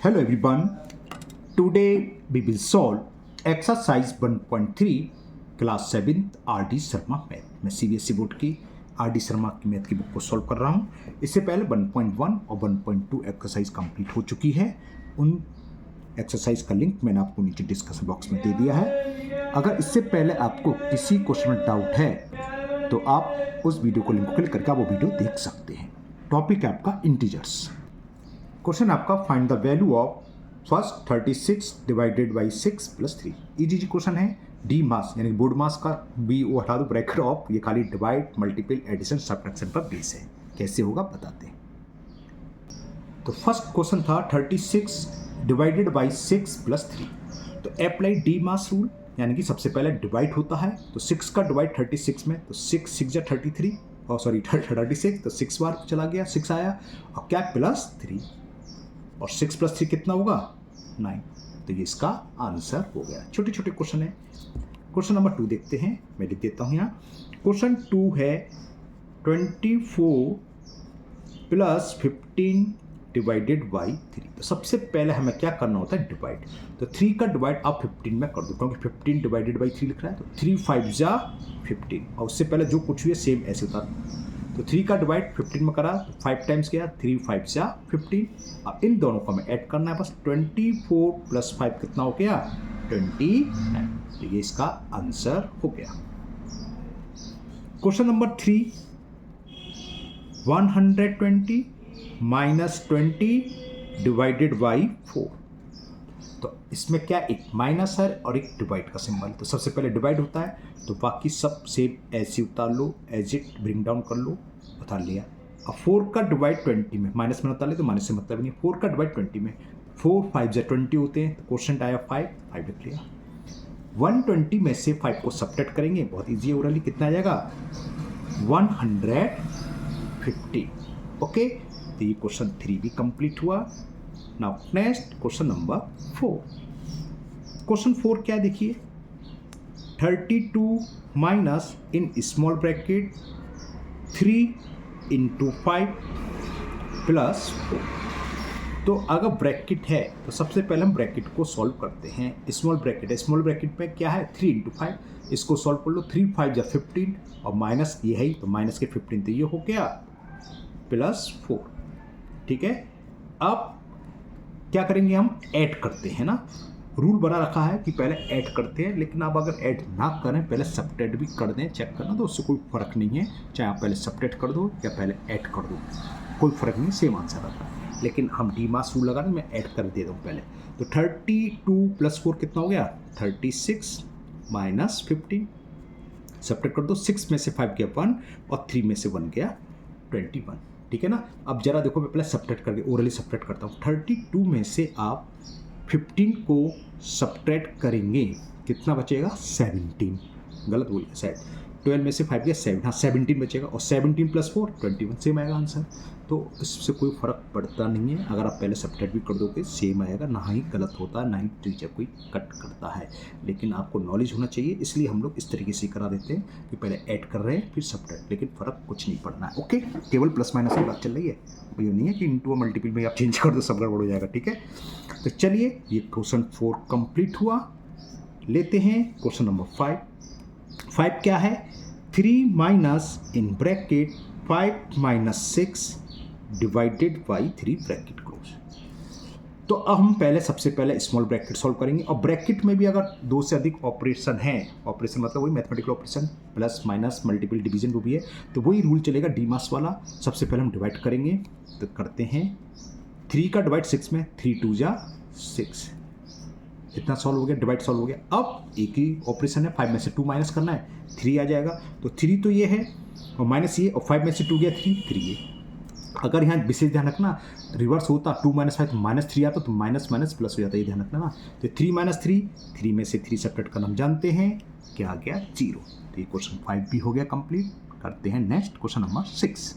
Hello everyone. Today we will solve exercise 1.3 class 7th RD Sharma math. मैं CBSE board की RD Sharma की math की book को solve कर रहा हूँ। इससे पहले 1.1 और 1.2 एक्सरसाइज कंप्लीट हो चुकी है। उन एक्सरसाइज का लिंक मैंने आपको नीचे डिस्कशन बॉक्स में दे दिया है। अगर इससे पहले आपको किसी क्वेश्चन में डाउट है तो आप उस वीडियो को लिंक क्लिक करके आप वो वीडियो देख सकते हैं। टॉपिक है आपका इंटीजर्स। क्वेश्चन आपका find the value of first 36 divided by 6 plus 3। Easy question है। डी मास यानी बोर्ड मास का बी वो हटा दो, ब्रैकेट ऑफ, ये खाली डिवाइड मल्टीपल एडिशन सब्ट्रैक्शन पर बेस है। कैसे होगा बताते हैं। तो फर्स्ट क्वेश्चन था 36 डिवाइडेड बाई 6 प्लस 3। तो अप्लाई डी मास रूल, यानी कि सबसे पहले डिवाइड होता है तो 6 का डिवाइड 36 में, तो 6 6 33 और सॉरी 36, तो 6 बार चला गया, 6 आया और क्या प्लस 3 और 6 प्लस 3 कितना होगा 9। तो ये इसका आंसर हो गया। छोटे छोटे क्वेश्चन है। क्वेश्चन नंबर 2 देखते हैं। मैं लिख देता हूँ यहाँ। क्वेश्चन 2 है 24 प्लस 15 डिवाइडेड बाई 3। तो सबसे पहले हमें क्या करना होता है डिवाइड। तो 3 का डिवाइड आप 15 में कर दो, क्योंकि 15 डिवाइडेड बाई 3 लिख रहा है। तो 3 5 जा 15 और उससे पहले जो कुछ भी है सेम ऐसे होता है। तो 3 का डिवाइड 15 में करा तो 5 टाइम्स गया, 3 5 जा 15। अब इन दोनों को हमें ऐड करना है बस। 24 प्लस 5 कितना हो गया 29। तो ये इसका आंसर हो गया। Question number 3 120 minus 20 divided by 4। तो इसमें क्या एक माइनस है और एक डिवाइड का सिंबल। तो सबसे पहले डिवाइड होता है तो बाकी सब सेम ऐसे उतार लो, एज इट ब्रिंग डाउन कर लो, उतार लिया। अब 4 का डिवाइड 20 में, माइनस में उतार ले तो माइनस से मतलब नहीं। 4 का डिवाइड 20 में, 4 5 जा 20 होते हैं। तो क्वेश्चन आया 5 लिख लिया। 120 में से 5 को सब्ट्रैक्ट करेंगे, बहुत ईजी है। ओरली कितना आ जाएगा 150। ओके, तो ये क्वेश्चन 3 भी कंप्लीट हुआ। Now next question number 4। Question 4 क्या देखिए, 32 minus in small bracket 3 into 5 plus 4। तो अगर ब्रैकेट है तो सबसे पहले हम ब्रैकेट को सॉल्व करते हैं। स्मॉल ब्रैकेट है, स्मॉल ब्रैकेट में क्या है 3 इंटू 5, इसको सॉल्व कर लो। 3 5 जा 15 और माइनस ये है तो माइनस के 15, तो ये हो गया प्लस 4। ठीक है, अब क्या करेंगे हम ऐड करते हैं ना। रूल बना रखा है कि पहले ऐड करते हैं, लेकिन आप अगर ऐड ना करें पहले सब्ट्रैक्ट भी कर दें, चेक करना, तो उससे कोई फ़र्क नहीं है। चाहे आप पहले सब्ट्रैक्ट कर दो या पहले ऐड कर दो, कोई फ़र्क नहीं, सेम आंसर आता है। लेकिन हम डी मास रूल लगा रहे हैं, मैं ऐड कर दे दूँ पहले। तो 32 प्लस 4 कितना हो गया 36 माइनस 15, सब्ट्रैक्ट कर दो। 6 में से 5 गया 1 और 3 में से 1 गया 21। ठीक है ना। अब जरा देखो, मैं पहले सब्ट्रैक्ट करके ओरली सब्ट्रैक्ट करता हूँ। 32 में से आप 15 को सब्ट्रैक्ट करेंगे, कितना बचेगा 17। गलत बोलिए शायद, 12 में से 5 गया 7, हाँ 17 बचेगा और 17 प्लस 4 21, सेम आएगा आंसर। तो इससे कोई फ़र्क पड़ता नहीं है। अगर आप पहले सब्ट्रैक्ट भी कर दोगे सेम आएगा, ना ही गलत होता है ना ही टीचर कोई कट करता है। लेकिन आपको नॉलेज होना चाहिए, इसलिए हम लोग इस तरीके से करा देते हैं कि पहले ऐड कर रहे हैं फिर सब्ट्रैक्ट, लेकिन फ़र्क कुछ नहीं पड़ना है। ओके, केवल प्लस माइनस की बात चल रही है, ये नहीं है कि इंटू और मल्टीपल में आप चेंज कर दो सब गड़बड़ हो जाएगा। ठीक है, तो चलिए ये क्वेश्चन 4 कंप्लीट हुआ। लेते हैं क्वेश्चन नंबर 5। 5 क्या है 3 minus in bracket 5 minus 6 divided by 3 bracket close. तो अब हम पहले सबसे पहले स्मॉल ब्रैकेट सॉल्व करेंगे, और ब्रैकेट में भी अगर 2 से अधिक ऑपरेशन है, ऑपरेशन मतलब वही mathematical operation, plus minus multiple division वो भी है, तो वही रूल चलेगा डी मास वाला। सबसे पहले हम डिवाइड करेंगे, तो करते हैं 3 का डिवाइड 6 में, 3 2 जा 6, इतना सॉल्व हो गया, डिवाइड सॉल्व हो गया। अब एक ही ऑपरेशन है, 5 में से 2 माइनस करना है, 3 आ जाएगा। तो 3 तो ये है और माइनस ये, और 5 में से 2 गया 3 ये। अगर यहाँ विशेष ध्यान रखना, रिवर्स होता 2 माइनस 5 तो माइनस 3 आता, तो माइनस माइनस प्लस हो जाता है, ये ध्यान रखना ना। तो 3 माइनस 3 में से 3 सब्ट्रैक्ट करना हम जानते हैं, क्या आ गया 0। तो ये क्वेश्चन 5 भी हो गया कंप्लीट। करते हैं नेक्स्ट क्वेश्चन नंबर 6।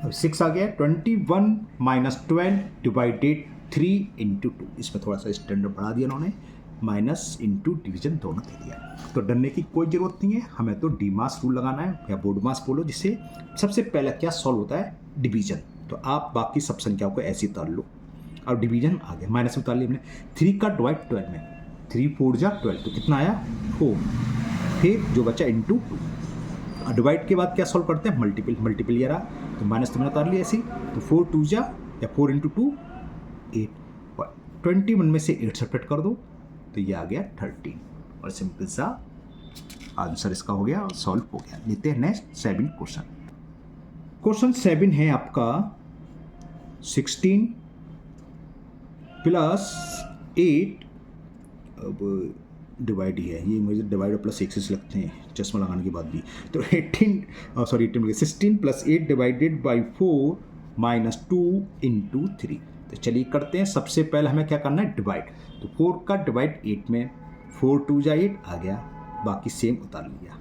अब 6 आ गया 21 माइनस 12 डिवाइडेड 3 इंटू 2। इसमें थोड़ा सा स्टैंडर्ड बढ़ा दिया उन्होंने, माइनस इंटू डिवीजन दोनों दे दिया। तो डरने की कोई ज़रूरत नहीं है, हमें तो डी मास रूल लगाना है या बोर्ड मास बोलो, जिससे सबसे पहले क्या सॉल्व होता है डिवीजन। तो आप बाकी सब संख्याओं को ऐसे उतार लो। और डिवीजन आ गया, माइनस में उतार लिया हमने। 3 का डिवाइड 12 में, 3 4 जा 12, तो कितना आया 4, फिर जो बचा इंटू 2। डिवाइड के बाद क्या सॉल्व करते हैं, मल्टीपल ये रहा, तो माइनस तो मैंने उतार लिया ऐसे ही, तो 4 2 जा या 4 इंटू 2 8, 21 में से 8 सेपरेट कर दो तो ये आ गया 13, और सिंपल सा आंसर इसका हो गया और सॉल्व हो गया। लेते हैं नेक्स्ट 7 क्वेश्चन। क्वेश्चन 7 है आपका 16 प्लस 8, अब डिवाइड ही है ये, मुझे डिवाइड और प्लस 1 से लगते हैं चश्मा लगाने के बाद भी, तो 16 plus 8 divided by 4 minus 2 into 3। तो चलिए करते हैं, सबसे पहले हमें क्या करना है डिवाइड, तो 4 का डिवाइड 8 में, 4 2 जा 8 आ गया, बाकी सेम उतार लिया।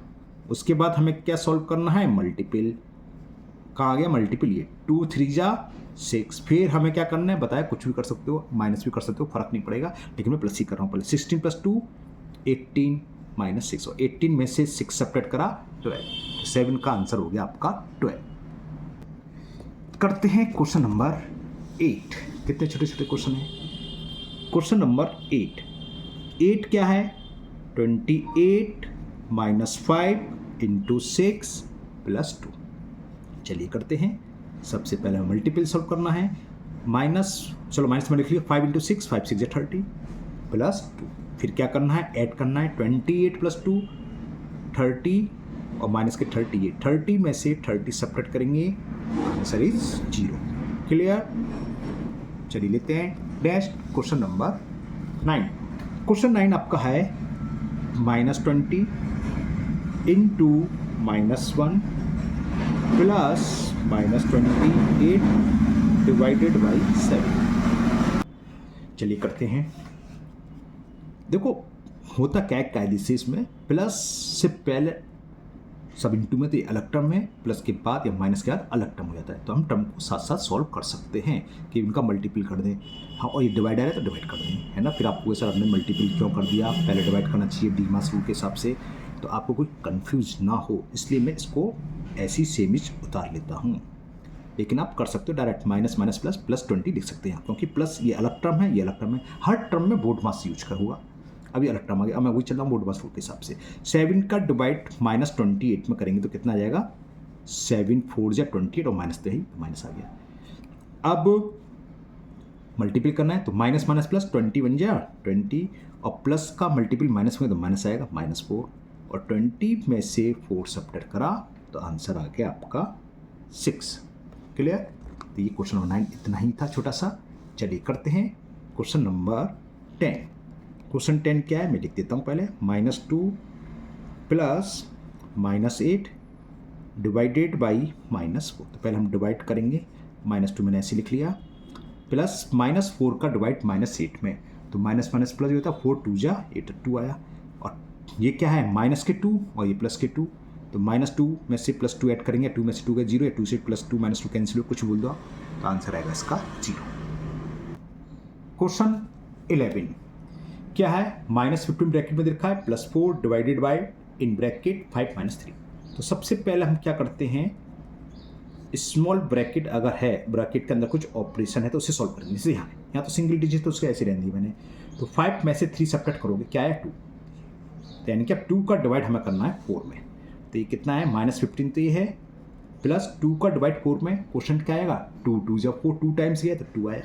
उसके बाद हमें क्या सॉल्व करना है, मल्टीपल, कहाँ आ गया मल्टीपल, ये 2 3 जा 6, फिर हमें क्या करना है बताया, कुछ भी कर सकते हो, माइनस भी कर सकते हो, फर्क नहीं पड़ेगा, लेकिन मैं प्लस ही कर रहा हूँ पहले। 16 प्लस 2 18 माइनस 6, और 18 में से 6 सेपरेट करा 12, 7 का आंसर हो गया आपका 12। करते हैं क्वेश्चन नंबर 8, कितने छोटे छोटे क्वेश्चन हैं। क्वेश्चन नंबर 8 क्या है, 28 माइनस 5 इंटू 6 प्लस 2। चलिए करते हैं, सबसे पहले मल्टीपल सॉल्व करना है, माइनस, चलो माइनस में लिख लिया, 5 इंटू 6, 5 6 30 प्लस 2, फिर क्या करना है, ऐड करना है, 28 प्लस 2 30 और माइनस के 38, 30 में से 30 सेपरेट करेंगे, आंसर इज 0। क्लियर। चलिए लेते हैं नेक्स्ट क्वेश्चन नंबर 9। क्वेश्चन 9 आपका है -20 इंटू -1 प्लस -28 डिवाइडेड बाई 7। चलिए करते हैं, देखो होता क्या है कायदे से, इसमें प्लस से पहले सब इंटू में तो ये अलग टर्म है, प्लस के बाद या माइनस के बाद अलग टर्म हो जाता है, तो हम टर्म को साथ साथ सॉल्व कर सकते हैं कि इनका मल्टीपल कर दें। हाँ, और ये डिवाइड आ रहा है तो डिवाइड कर दें, है ना। फिर आपको सर हमने मल्टीपल क्यों कर दिया, पहले डिवाइड करना चाहिए डीमास रूल के हिसाब से, तो आपको कोई कन्फ्यूज ना हो, इसलिए मैं इसको ऐसी सेमिज उतार लेता हूँ। लेकिन आप कर सकते हो direct minus minus plus plus 20 लिख सकते हैं, क्योंकि प्लस ये अलग टर्म है, ये अलग टर्म है, हर टर्म में बोर्ड मास यूज कर हुआ। अभी अलग टर्म आ गया, अब मैं वही चल रहा हूँ बोर्ड मास रूल के हिसाब से। 7 का डिवाइड -28 में करेंगे तो कितना आ जाएगा, 7 4 जा 28 और माइनस तो ही माइनस आ गया। अब मल्टीपल करना है तो माइनस माइनस प्लस 21 जा 20 और प्लस का मल्टीपल माइनस में तो माइनस आएगा -4 और 20 में से 4 सब्ट्रैक्ट करा तो आंसर आ गया आपका 6। क्लियर। तो ये क्वेश्चन नंबर 9 इतना ही था छोटा सा। चलिए करते हैं क्वेश्चन नंबर 10। क्वेश्चन 10 क्या है मैं लिख देता हूँ पहले, -2 प्लस -8 डिवाइडेड बाई -4। तो पहले हम डिवाइड करेंगे, -2 मैंने ऐसे लिख लिया, प्लस -4 का डिवाइड -8 में, तो माइनस माइनस प्लस होता है, 4 2 जा 8 2 आया, और ये क्या है माइनस के 2 और ये प्लस के 2, तो -2 में से +2 ऐड करेंगे, 2 में से 2 का 0 या 2 से +2 -2 कैंसिल हो, कुछ बोल दो तो आंसर आएगा इसका 0। क्वेश्चन 11 क्या है, -15 ब्रैकेट में लिखा है +4 डिवाइडेड बाई इन ब्रैकेट 5 - 3। तो सबसे पहले हम क्या करते हैं, स्मॉल ब्रैकेट अगर है, ब्रैकेट के अंदर कुछ ऑपरेशन है तो उसे सॉल्व करेंगे। जैसे यहाँ तो सिंगल डिजिट तो उसके ऐसे रहने दी मैंने, तो 5 में से 3 सब्ट्रैक्ट करोगे, क्या है 2, तो यानी कि अब 2 का डिवाइड हमें करना है 4 में, तो ये कितना है -15 तो ये है, प्लस 2 का डिवाइड 4 में, क्वेश्चन क्या आएगा 2 2 जब 4 2 टाइम्स गया तो 2 आया,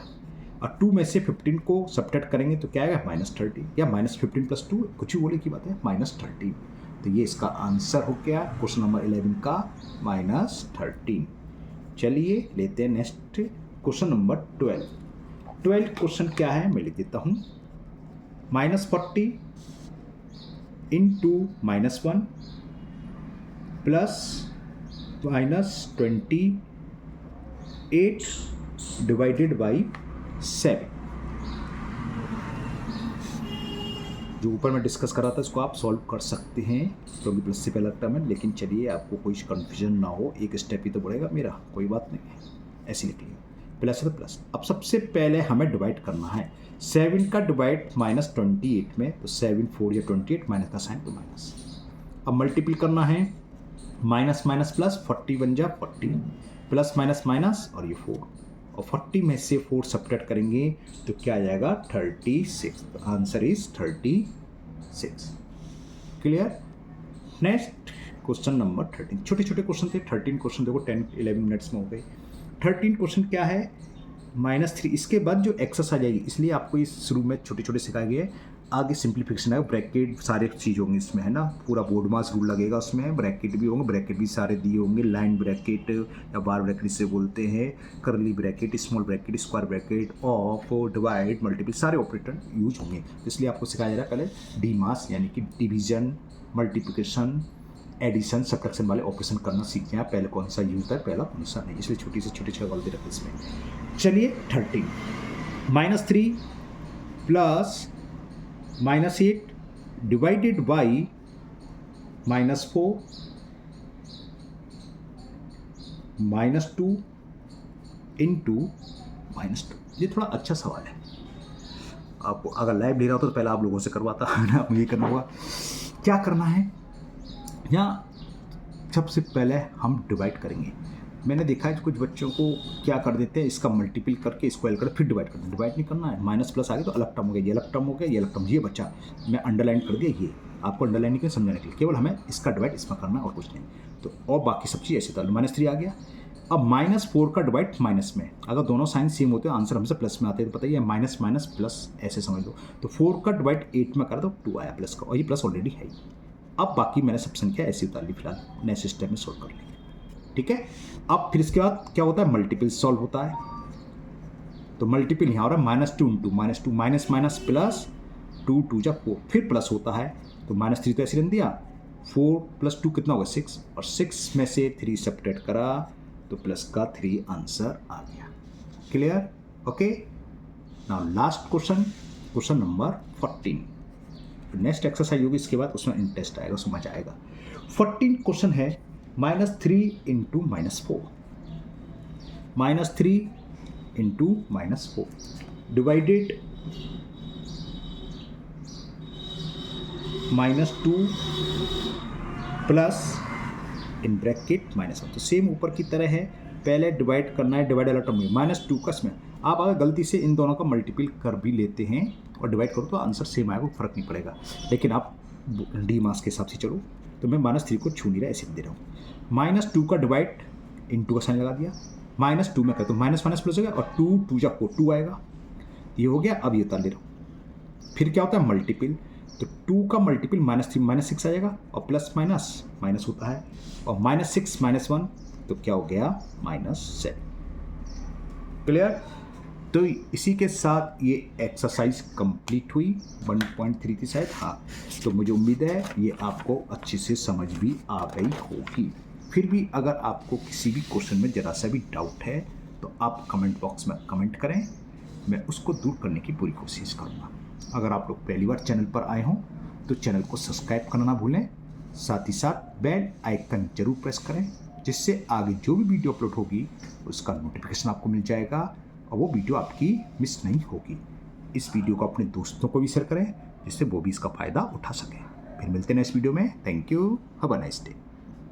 और 2 में से 15 को सब्ट्रैक्ट करेंगे तो क्या आएगा -30 या -15 + 2 कुछ ही बोले की बात है -13। तो ये इसका आंसर हो गया क्वेश्चन नंबर 11 का -13। चलिए लेते हैं नेक्स्ट क्वेश्चन नंबर 12। 12 क्वेश्चन क्या है मैं लिख देता हूँ, -40 इंटू -1 प्लस -28 डिवाइडेड बाई 7। जो ऊपर मैं डिस्कस कर रहा था इसको आप सॉल्व कर सकते हैं क्योंकि प्लस से पहला टर्म है, लेकिन चलिए आपको कोई कन्फ्यूजन ना हो, एक स्टेप ही तो बढ़ेगा मेरा, कोई बात नहीं है, ऐसे लिख लिया, प्लस है तो प्लस। अब सबसे पहले हमें डिवाइड करना है, 7 का डिवाइड -28 में, तो 7 4 या 28, माइनस का साइन तो माइनस। अब मल्टीपल करना है, माइनस माइनस प्लस, 41 जा 40 प्लस माइनस माइनस और ये 4, और 40 में से 4 सब्ट्रैक्ट करेंगे तो क्या आ जाएगा 36। Answer is 36। Clear. Next question number 13। छोटे छोटे क्वेश्चन थे, 13 क्वेश्चन देखो 10-11 मिनट्स में हो गए। 13 क्वेश्चन क्या है, -3। इसके बाद जो एक्सरसाइज आएगी, इसलिए आपको इस शुरू में छोटे छोटे सिखाया गया है, आगे सिंप्लीफिकेशन है, ब्रैकेट सारे चीज़ होंगे इसमें, है ना। पूरा बोर्ड मास रूल लगेगा उसमें, ब्रैकेट भी होंगे, ब्रैकेट भी सारे दिए होंगे, लाइन ब्रैकेट या बार ब्रैकेट इसे बोलते हैं, करली bracket, small bracket, square bracket, of, divide, multiple, सारे ऑपरेटर यूज होंगे। इसलिए आपको सिखाया जा रहा है पहले डी मास यानी कि डिवीजन, मल्टीप्लिकेशन, एडिशन, सब्ट्रैक्शन वाले ऑपरेशन करना सीखते हैं। पहले कौन सा यूज होता है, पहला कौन सा नहीं, इसलिए छोटी से छोटे सवाल दे रखे इसमें। चलिए 13 -3 प्लस -8 डिवाइडेड बाई -4 -2 इंटू -2। ये थोड़ा अच्छा सवाल है। आपको अगर लाइव ले रहा होता तो पहले आप लोगों से करवाता है ना, ये करना होगा। क्या करना है, यहाँ सबसे पहले हम डिवाइड करेंगे। मैंने देखा है कुछ बच्चों को क्या कर देते हैं, इसका मल्टीपल करके स्क्वायर करके फिर डिवाइड करते हैं। डिवाइड नहीं करना है, माइनस प्लस आ गया तो अलग टर्म हो गया, ये अलग टर्म हो गया, ये अलग टर्म। ये बच्चा मैं अंडरलाइन कर दिया, ये आपको अंडरलाइन नहीं समझाने के लिए, केवल हमें इसका डिवाइड इसमें करना और कुछ नहीं। तो और बाकी सब चीज़ ऐसे था। -3 आ गया। अब -4 का डिवाइड माइनस में, अगर दोनों साइन सेम होते हैं आंसर हमसे प्लस में आते हैं तो पता ही है, माइनस माइनस प्लस ऐसे समझ लो। तो 4 का डिवाइड 8 में करा तो 2 आया प्लस का, और ये प्लस ऑलरेडी है। अब बाकी मैंने सब संख्या ऐसी उतार ली, फिलहाल नेक्स्ट स्टेप में सोल्व कर लेंगे, ठीक है। अब फिर इसके बाद क्या होता है, मल्टीपल सॉल्व होता है। तो मल्टीपल यहाँ हो रहा है -2 इंटू -2, माइनस माइनस प्लस 2 2 जा 4, फिर प्लस होता है। तो -3 तो ऐसे रख दिया, 4 + 2 कितना होगा 6, और 6 में से 3 सब्ट्रैक्ट करा तो प्लस का 3 आंसर आ गया। Clear, okay. Now last question, question number 14। Next exercise होगी इसके बाद, उसमें इंटरेस्ट आएगा, उसमें मजा आएगा। 14 क्वेश्चन है -3 into -4, -3 into -4 divided -2 plus in bracket -1। तो सेम ऊपर की तरह है, पहले डिवाइड करना है, डिवाइड अलग टर्म में -2 का इसमें। आप अगर गलती से इन दोनों का मल्टीपल कर भी लेते हैं और डिवाइड करो तो आंसर सेम आएगा, फर्क नहीं पड़ेगा। लेकिन आप डी मास के हिसाब से चलो, तो मैं -3 को छू नहीं रहा, ऐसे दे रहा हूँ। -2 का डिवाइड इंटू का साइन लगा दिया, -2 में कर तो माइनस माइनस प्लस हो गया, और 2 2 जा 4, 2 आएगा, ये हो गया। अब ये उतार ले रहा हूँ। फिर क्या होता है, मल्टीपल, तो 2 का मल्टीपल -3 -6 आएगा, और प्लस माइनस माइनस होता है, और -6 -1 तो क्या हो गया -7। क्लियर। तो इसी के साथ ये एक्सरसाइज कंप्लीट हुई। 1.3 थी शायद, हाँ। तो मुझे उम्मीद है ये आपको अच्छे से समझ भी आ गई होगी। फिर भी अगर आपको किसी भी क्वेश्चन में ज़रा सा भी डाउट है तो आप कमेंट बॉक्स में कमेंट करें, मैं उसको दूर करने की पूरी कोशिश करूँगा। अगर आप लोग पहली बार चैनल पर आए हों तो चैनल को सब्सक्राइब करना ना भूलें, साथ ही साथ बेल आइकन जरूर प्रेस करें, जिससे आगे जो भी वीडियो अपलोड होगी उसका नोटिफिकेशन आपको मिल जाएगा और वो वीडियो आपकी मिस नहीं होगी। इस वीडियो को अपने दोस्तों को भी शेयर करें, जिससे वो भी इसका फ़ायदा उठा सकें। फिर मिलते हैं नेक्स्ट वीडियो में। Thank you, have a nice day.